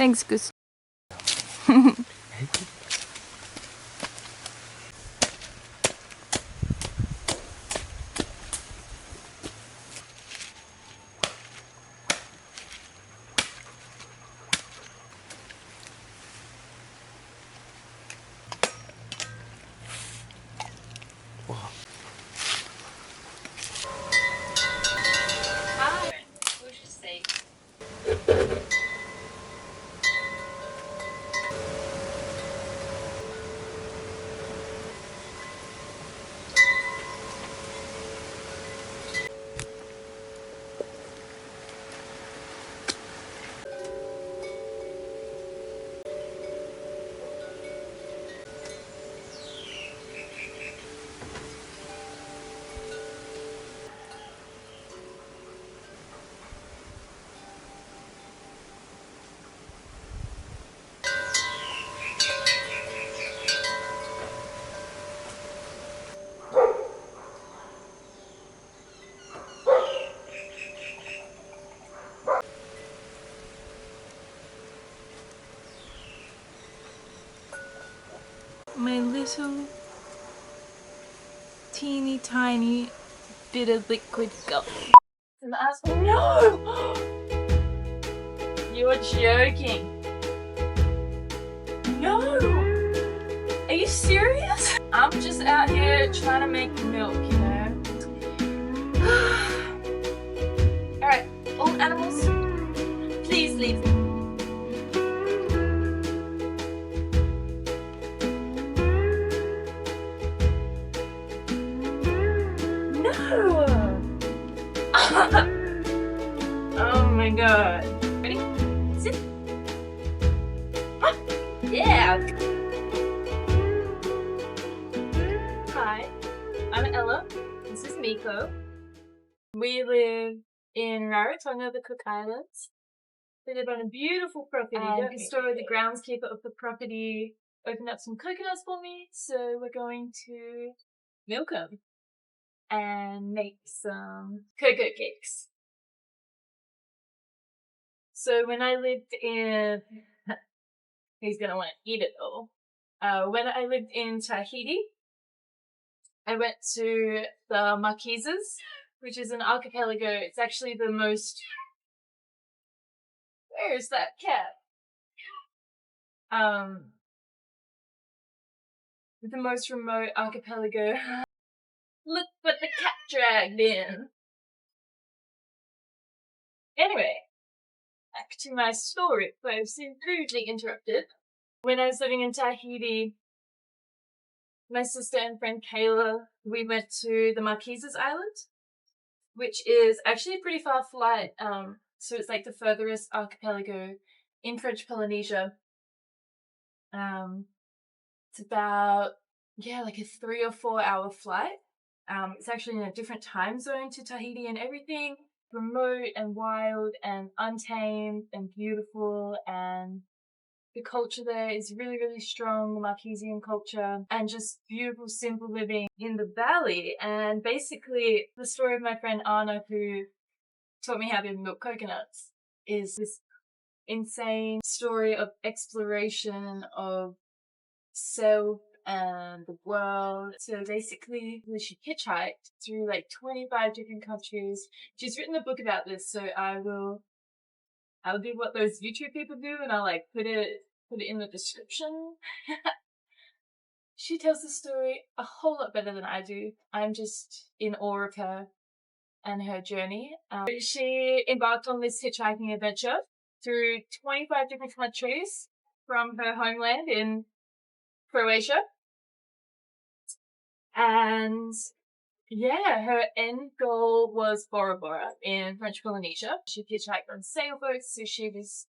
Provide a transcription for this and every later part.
Thanks, Gus. My little teeny tiny bit of liquid gold. No! You're joking. No! Are you serious? I'm just out here trying to make milk, you know? Alright, all animals, please leave. No! Oh my god. Ready? Sit. Yeah! Hi, I'm Ella. This is Miko. We live in Rarotonga, the Cook Islands. We live on a beautiful property. And this story, the groundskeeper of the property opened up some coconuts for me, so we're going to milk them and make some cocoa cakes. So when I lived in, he's gonna want to eat it all. When I lived in Tahiti, I went to the Marquesas, which is an archipelago. It's actually the most, where is that cat? The most remote archipelago. Look what the cat dragged in. Anyway, back to my story, but I was rudely interrupted. When I was living in Tahiti, my sister and friend Kayla, we went to the Marquesas Island, which is actually a pretty far flight. So it's like the furthest archipelago in French Polynesia. It's about, like a 3 or 4 hour flight. It's actually in a different time zone to Tahiti and everything. Remote and wild and untamed and beautiful, and the culture there is really, really strong, the Marquesian culture, and just beautiful, simple living in the valley. And basically, the story of my friend Anna, who taught me how to milk coconuts, is this insane story of exploration of self and the world. So basically, she hitchhiked through like 25 different countries. She's written a book about this, so I'll do what those YouTube people do, and I'll like put it in the description. She tells the story a whole lot better than I do. I'm just in awe of her and her journey. She embarked on this hitchhiking adventure through 25 different countries from her homeland in Croatia. And her end goal was Bora Bora in French Polynesia. She hitchhiked on sailboats, so she was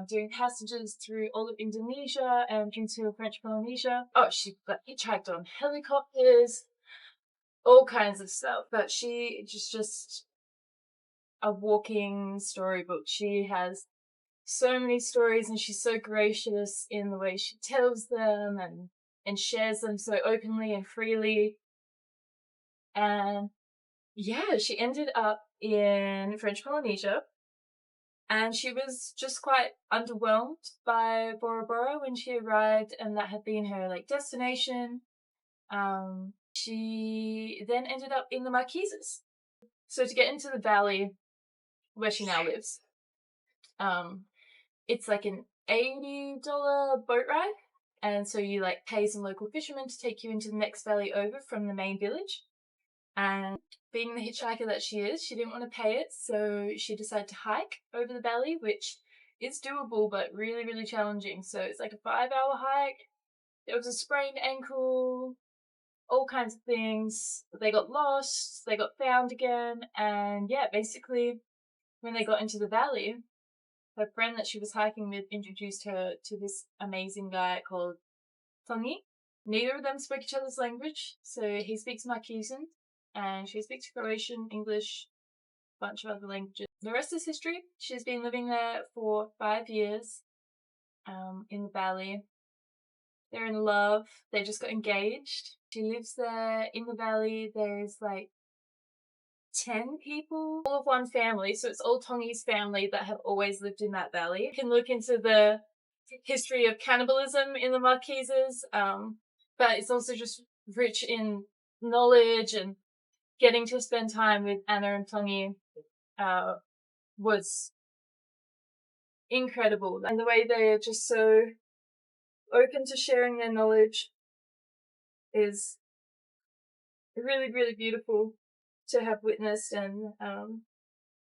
doing passages through all of Indonesia and into French Polynesia. Oh, she got hitchhiked on helicopters, all kinds of stuff. But she just a walking storybook. She has so many stories, and she's so gracious in the way she tells them and shares them so openly and freely. And she ended up in French Polynesia, And she was just quite underwhelmed by Bora Bora when she arrived, and that had been her like destination. She then ended up in the Marquises. So to get into the valley where she now lives, it's like an $80 boat ride. And so you like pay some local fishermen to take you into the next valley over from the main village. And being the hitchhiker that she is, she didn't want to pay it, so she decided to hike over the valley, which is doable but really, really challenging. So it's like a 5-hour hike. There was a sprained ankle, all kinds of things. They got lost, they got found again, and yeah, basically when they got into the valley, her friend that she was hiking with introduced her to this amazing guy called tangy. Neither of them spoke each other's language, so he speaks Marquesan, and she speaks Croatian, English, a bunch of other languages. The rest is history. She's been living there for 5 years, in the valley. They're in love. They just got engaged. She lives there in the valley. There's like 10 people, all of one family. So it's all Tongi's family that have always lived in that valley. You can look into the history of cannibalism in the Marquises, but it's also just rich in knowledge, and getting to spend time with Anna and Tongi was incredible. And the way they are just so open to sharing their knowledge is really, really beautiful to have witnessed and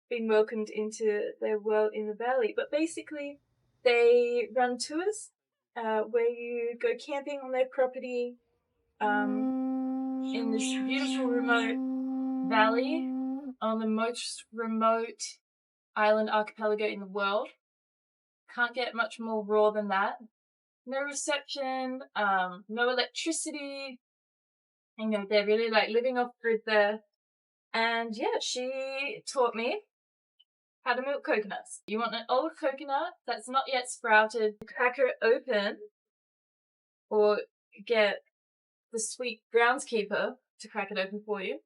been welcomed into their world in the valley. But basically, they run tours where you go camping on their property in this beautiful remote valley on the most remote island archipelago in the world. Can't get much more raw than that. No reception, no electricity. You know, they're really like living off grid there. And yeah, she taught me how to milk coconuts. You want an old coconut that's not yet sprouted, crack it open, or get the sweet groundskeeper to crack it open for you.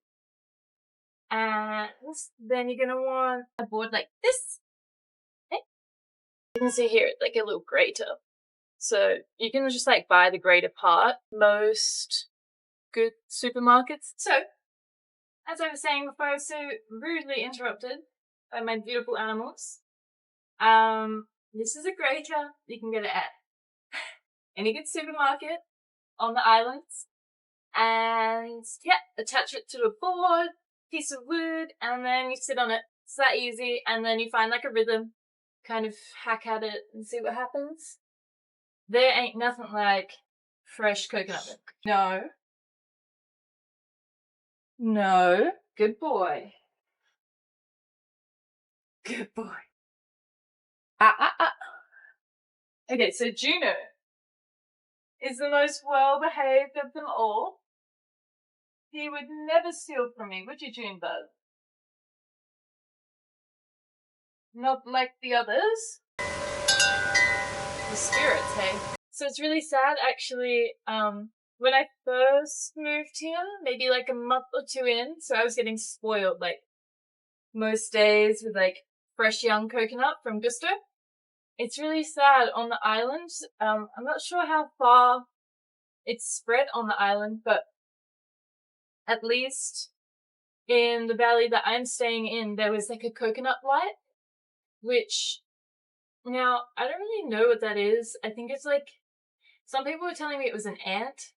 And then you're gonna want a board like this. Okay. You can see here, it's like a little grater. So you can just like buy the grater part, most good supermarkets. So, as I was saying before, I was so rudely interrupted by my beautiful animals. This is a grater you can get it at any good supermarket on the islands. And yeah, attach it to a board, piece of wood, and then you sit on it. It's that easy, and then you find like a rhythm, kind of hack at it and see what happens. There ain't nothing like fresh coconut milk. No. No. Good boy. Good boy. Ah. Okay, so Juno is the most well-behaved of them all. He would never steal from me, would you, Junebug? Not like the others. The spirits, hey? So it's really sad, actually. When I first moved here, maybe like a month or two in, so I was getting spoiled, like, most days with, like, fresh young coconut from Gusto. It's really sad on the island. I'm not sure how far it's spread on the island, but at least in the valley that I'm staying in, there was like a coconut blight, which now I don't really know what that is. I think it's like, some people were telling me it was an ant,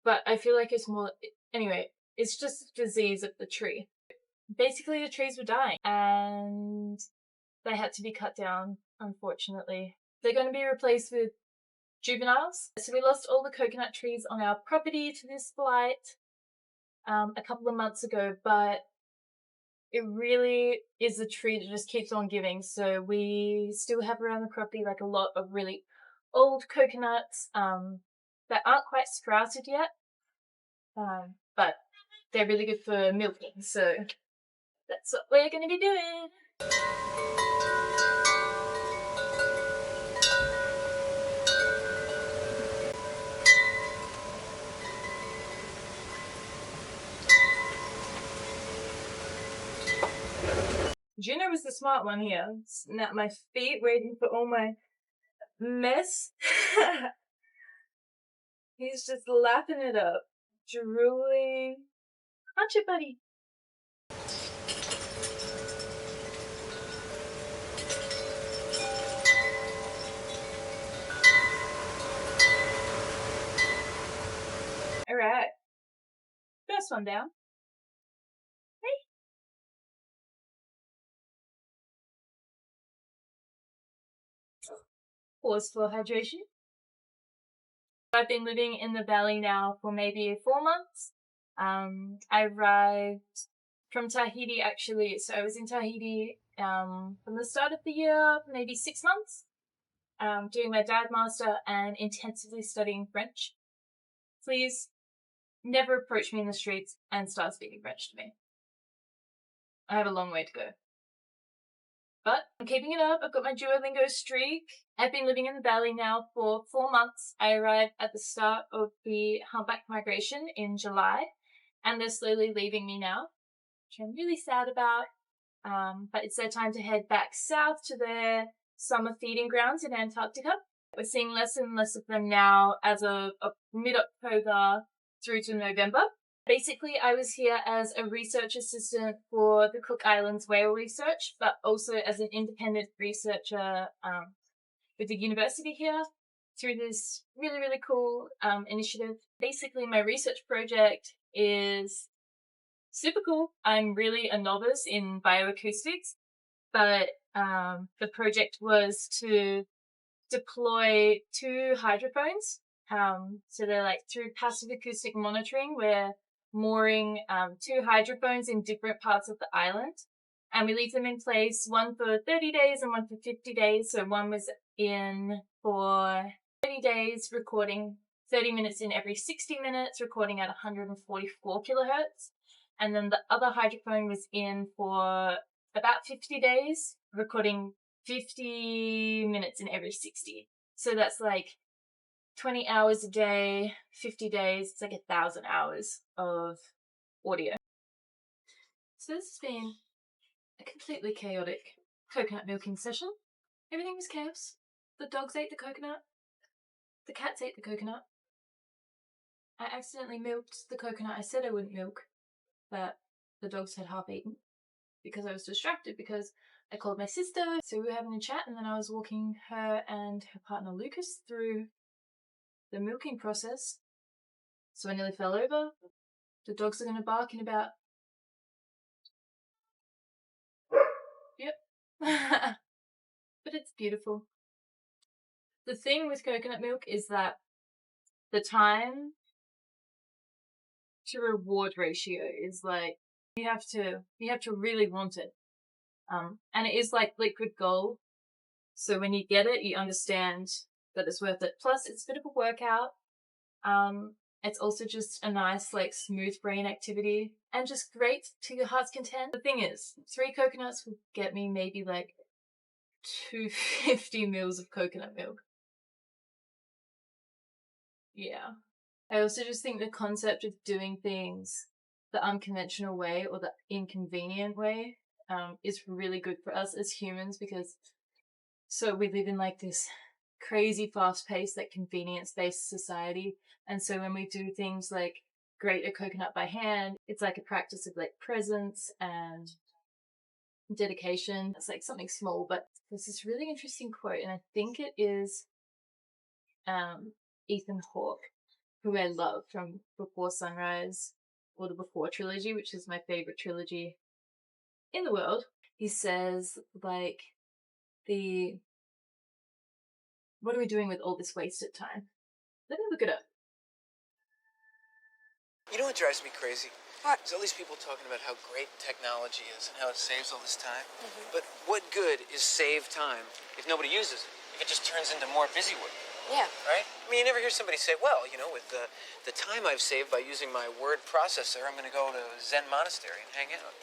but I feel like it's more, anyway, it's just a disease of the tree. Basically, the trees were dying and they had to be cut down, unfortunately. They're going to be replaced with juveniles. So we lost all the coconut trees on our property to this blight a couple of months ago, but it really is a tree that just keeps on giving. So we still have around the property like a lot of really old coconuts that aren't quite sprouted yet, but they're really good for milking. So that's what we're going to be doing. Juno was the smart one here. Sitting at my feet, waiting for all my mess. He's just lapping it up, drooling. Aren't you, buddy? All right. First one down. Hey. Pause for hydration. I've been living in the valley now for maybe 4 months. I arrived from Tahiti actually. So I was in Tahiti from the start of the year, maybe 6 months, doing my dive master and intensively studying French. Please never approach me in the streets and start speaking French to me. I have a long way to go. But I'm keeping it up. I've got my Duolingo streak. I've been living in the valley now for 4 months. I arrived at the start of the humpback migration in July, and they're slowly leaving me now, which I'm really sad about. But it's their time to head back south to their summer feeding grounds in Antarctica. We're seeing less and less of them now as of mid-October through to November. Basically, I was here as a research assistant for the Cook Islands whale research, but also as an independent researcher with the university here through this really, really cool initiative. Basically, my research project is super cool. I'm really a novice in bioacoustics, but the project was to deploy 2 hydrophones. So they're like through passive acoustic monitoring, we're mooring 2 hydrophones in different parts of the island. And we leave them in place, one for 30 days and one for 50 days. So one was in for 30 days, recording 30 minutes in every 60 minutes, recording at 144 kilohertz. And then the other hydrophone was in for about 50 days, recording 50 minutes in every 60. So that's like 20 hours a day, 50 days. It's like 1,000 hours of audio. So this has been a completely chaotic coconut milking session. Everything was chaos. The dogs ate the coconut. The cats ate the coconut. I accidentally milked the coconut I said I wouldn't milk, but the dogs had half eaten because I was distracted because I called my sister. So we were having a chat, and then I was walking her and her partner Lucas through the milking process. So I nearly fell over. The dogs are going to bark in about... Yep. But it's beautiful. The thing with coconut milk is that the time to reward ratio is like, you have to really want it. And it is like liquid gold. So when you get it, you understand that it's worth it. Plus, it's a bit of a workout. It's also just a nice, like, smooth brain activity and just great to your heart's content. The thing is, 3 coconuts will get me maybe like 250 mils of coconut milk. Yeah. I also just think the concept of doing things the unconventional way or the inconvenient way is really good for us as humans, because so we live in like this crazy fast-paced, like convenience-based society. And so when we do things like grate a coconut by hand, it's like a practice of like presence and dedication. It's like something small, but there's this really interesting quote, and I think it is Ethan Hawke, who I love, from Before Sunrise, or the Before trilogy, which is my favorite trilogy in the world. He says, like, what are we doing with all this wasted time? Let me look it up. You know what drives me crazy? What? There's all these people talking about how great technology is and how it saves all this time. Mm-hmm. But what good is saved time if nobody uses it? If it just turns into more busy work? Yeah. Right? I mean, you never hear somebody say, well, you know, with the time I've saved by using my word processor, I'm going to go to Zen monastery and hang out.